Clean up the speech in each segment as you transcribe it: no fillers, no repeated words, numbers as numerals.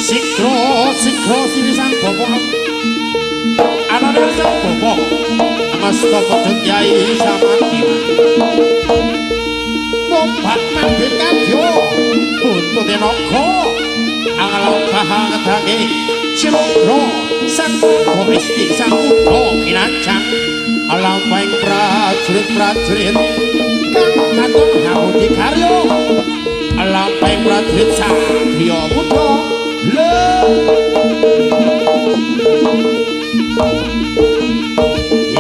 Sikro sini sang bopo anane sang bopo masta pedhot Kyai Samandiman Mobat mambet kadya buntute naga anglabah ngedake Cilondra sang bopo isti sang kutha kinacang alampahing prajurit-prajurit kang katon ngawudi karya alampahing prajurit satriya muda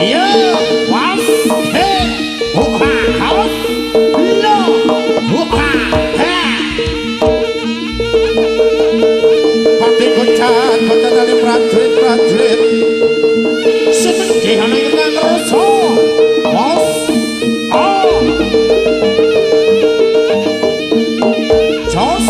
ya was he buka haus lo buka he pati kocan dari prajurit seperti hal yang tak ngerasa was jos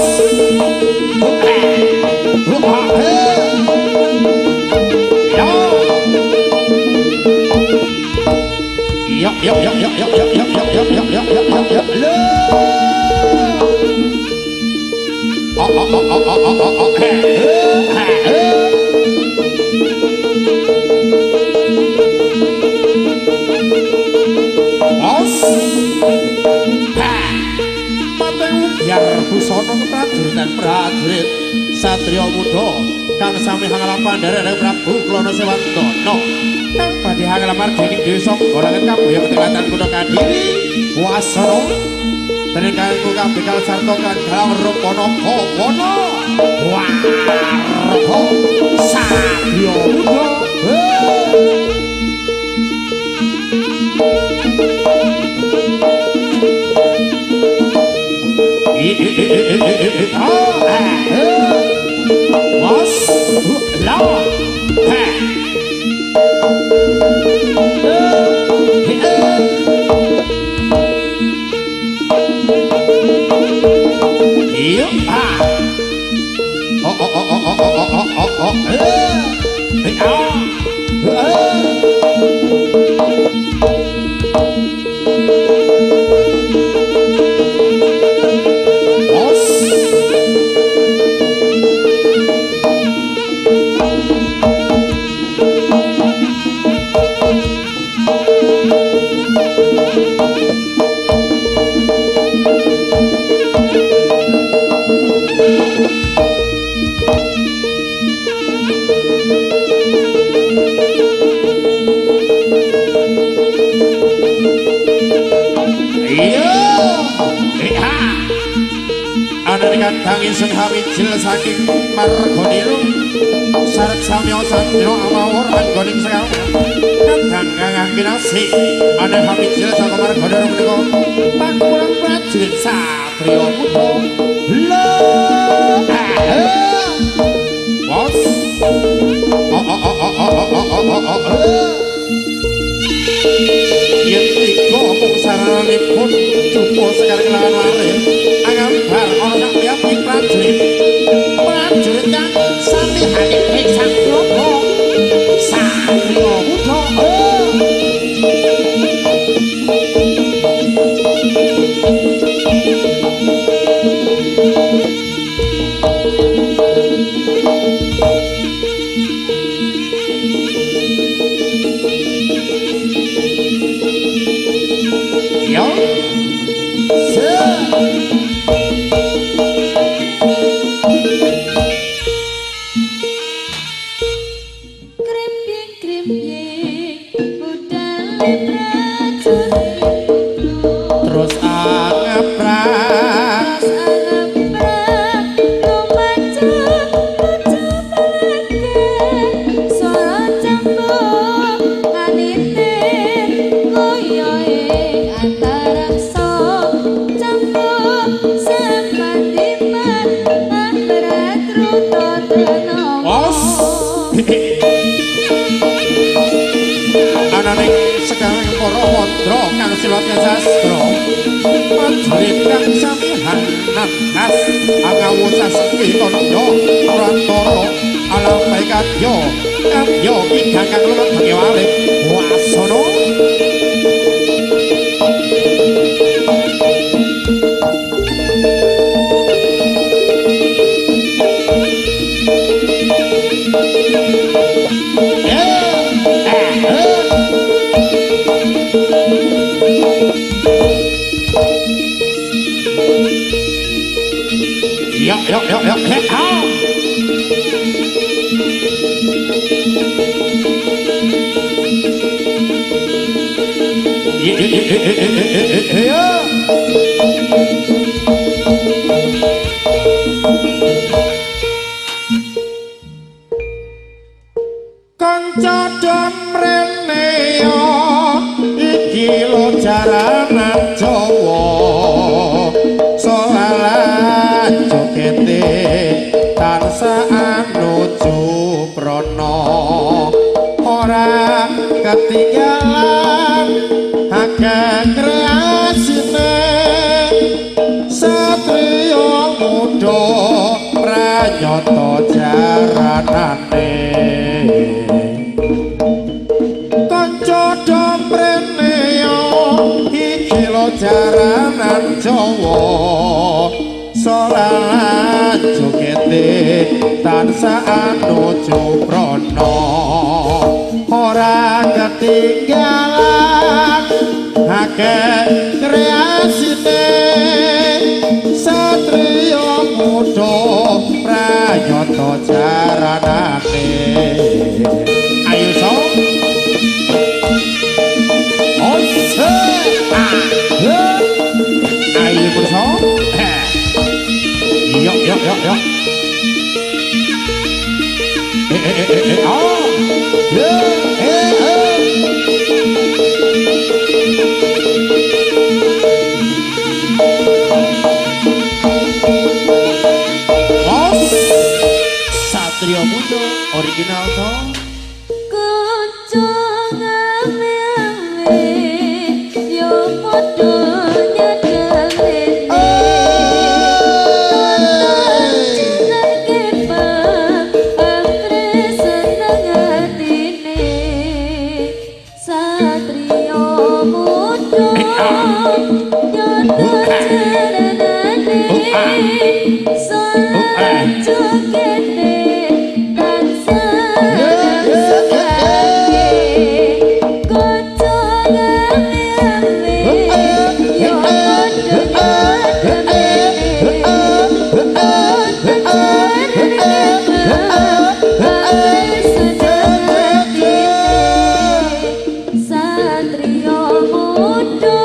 biar busana prajurit satriya muda kang sami hanglapan derek Prabu Klana Sewantana kang badhe hanglamar dening desa golongan kabuya ketelatan kutha Kadiri wasana trenengku kabekal sarta kang rupana kono warga satriya muda was law Tanging sing hawicil saking margoniro sarek samya sandra amawur anggoning sekal kadang kang kinasi ana hawicil saka margoniro menika pakulan prajurit satriya muda lho bos yen tiga mung saranipun cupu sekali kelawan wari angambar ana sak piyambing prajurit kang sami hadipe sang lobo satriya muda silatnya sastra prajurit kang samihan nanas angawusa sekih tondo prantara alampai kadya kidang kang luwih bengi walih wasana Kanca domrene yo iki lo jaranan Jawa soalan jogete tansah anuju prana ora ketinggalan akeh kreasine satriya muda pranyata jaranane kanca domrene yo iki lo jaranan Jawa solan jogete tansah anuju prana ora ketinggalan akeh kreasine satriya muda pranyata jaranane ayo song onse ayo bersong yo oh Satria Muda original toh kanca ngame yo padha nyadane Satria Muda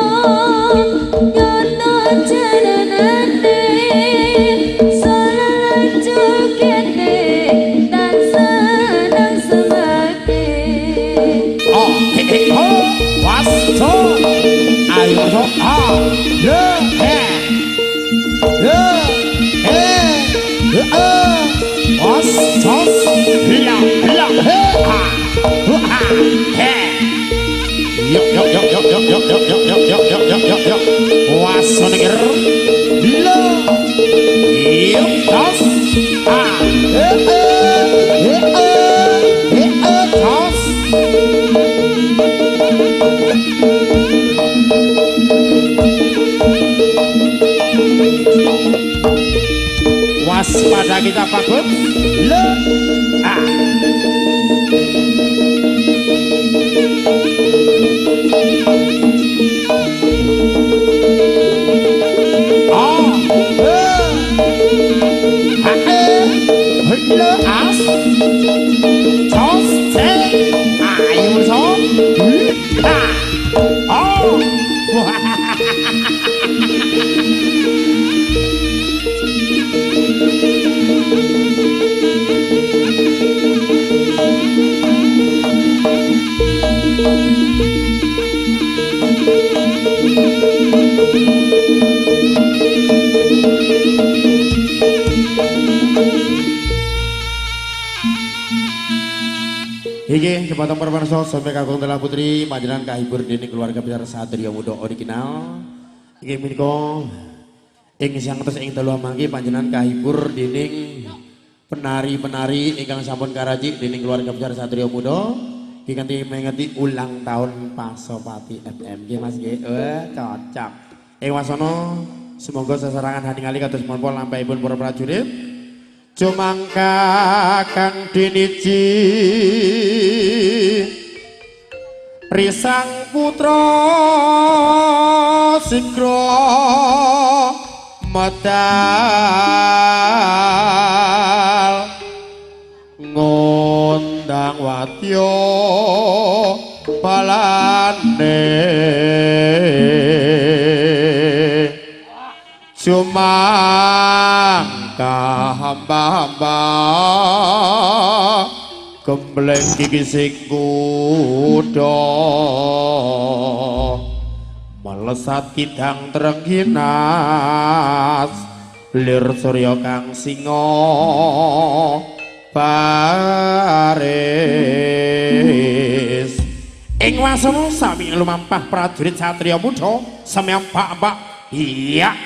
waspada kita Pak Iki cepatan perwarsa sampai kakung telah putri panjenengan kahibur dening keluarga besar Satria Muda original. Iki menika ing siang terus ing dalu mangke panjenengan kahibur dening penari-penari ingkang sampun karaji dening keluarga besar Satria Muda. Iki kanthi mengeti ulang tahun Pasopati FM. Nggih Mas nggih. Cocok. Ing wasana semoga sesarangan haningali kados menapa lampahipun para prajurit. Cumangka kang diniji risang putra sigra medal ngundang wadya balane Sumangka hamba-hamba gembleng gigi sing kuda melesat kidang trengginas lir surya kang singa baris ing wasana sami lumampah prajurit satriya muda sampeyan mbak-mbak iya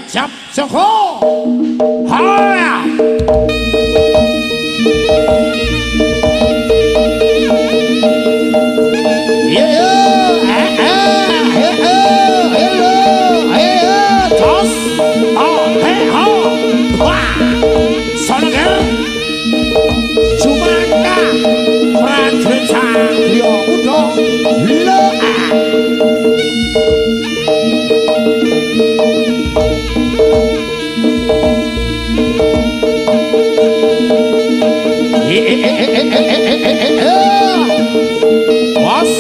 siap soko haya Bos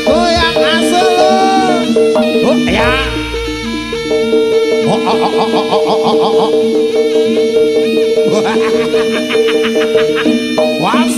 goyang asal ya was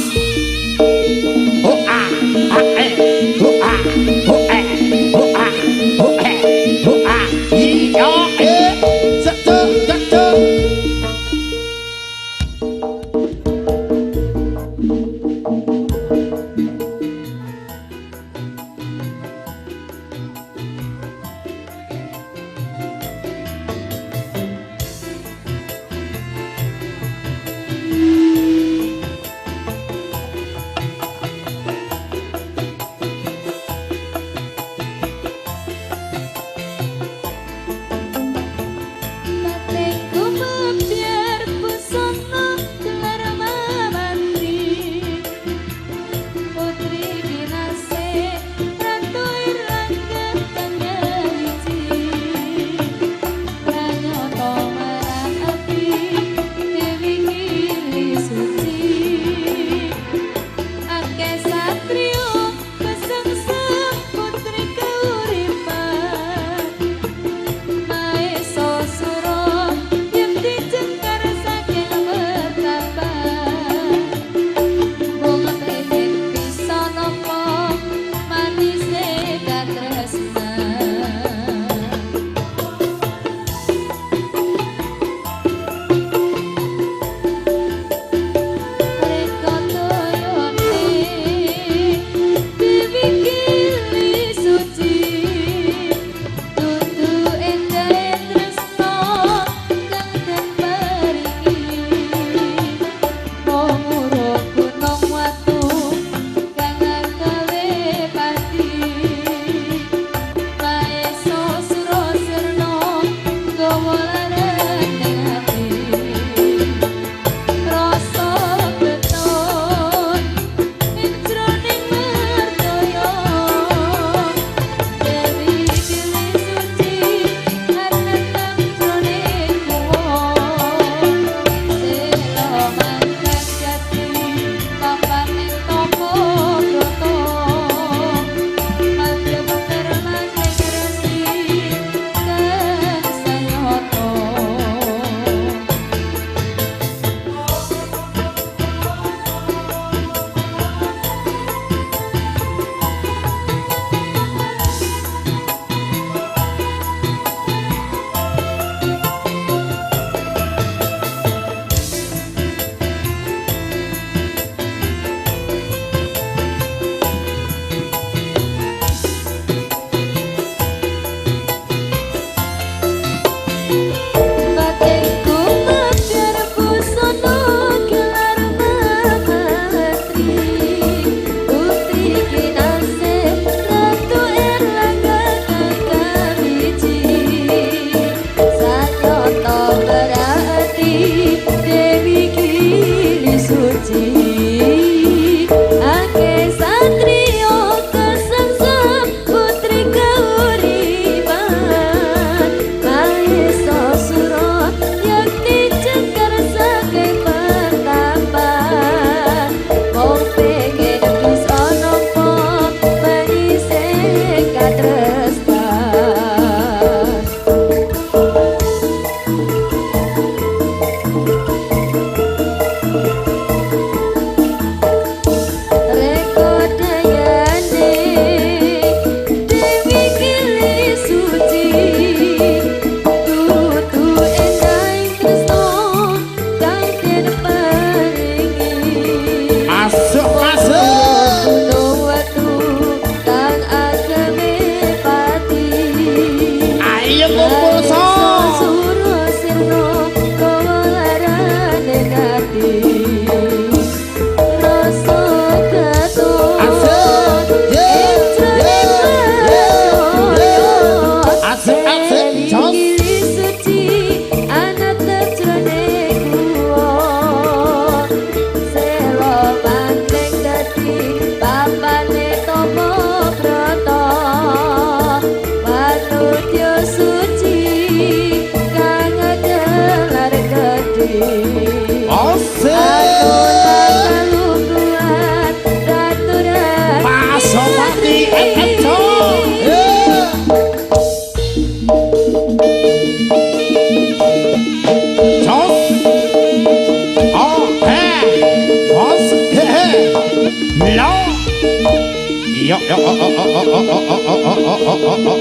Yo yo oh oh oh oh oh oh oh oh oh oh oh.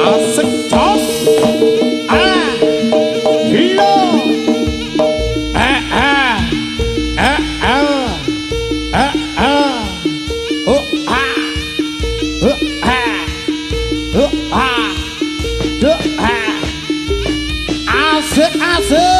Asik tos. Ah. Hilo. Asik asik.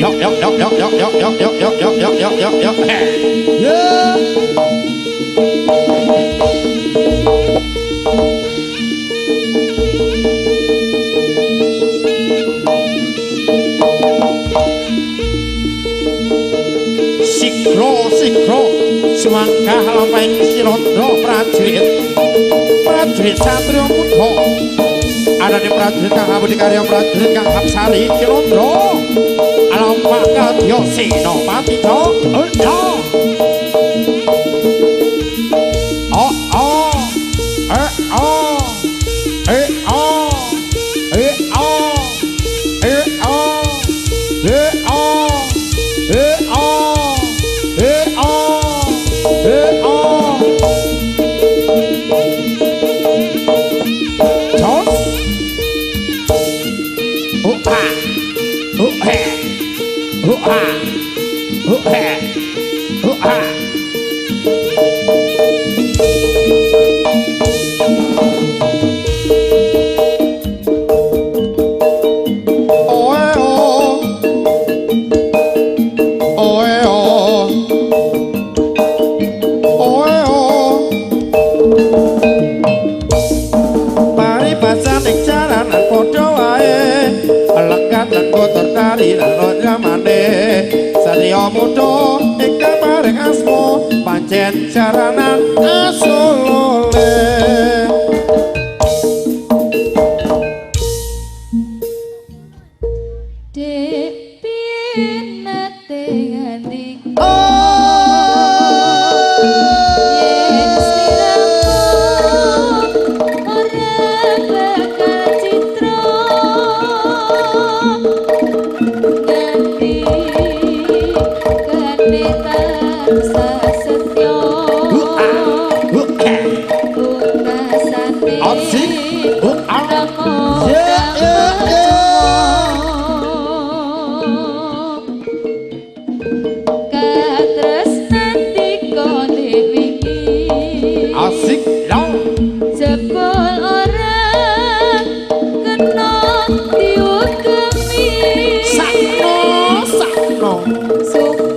Yo yo yo yo yo yo yo yo yo yo yo yo yo yo. Yeah. Sikro semangka halaman Sirondro prajurit Satrio Muda ada di prajurit kang Abdi Karya prajurit kang Hapsali Sirondro alam maka Dio Senopati oh Satrio Muda ingkang paring asma pancen jaranan asulole Dek piye nate nganti yen sliramu ora bakal citra asik dong jebul ora kena diukemi sakno suka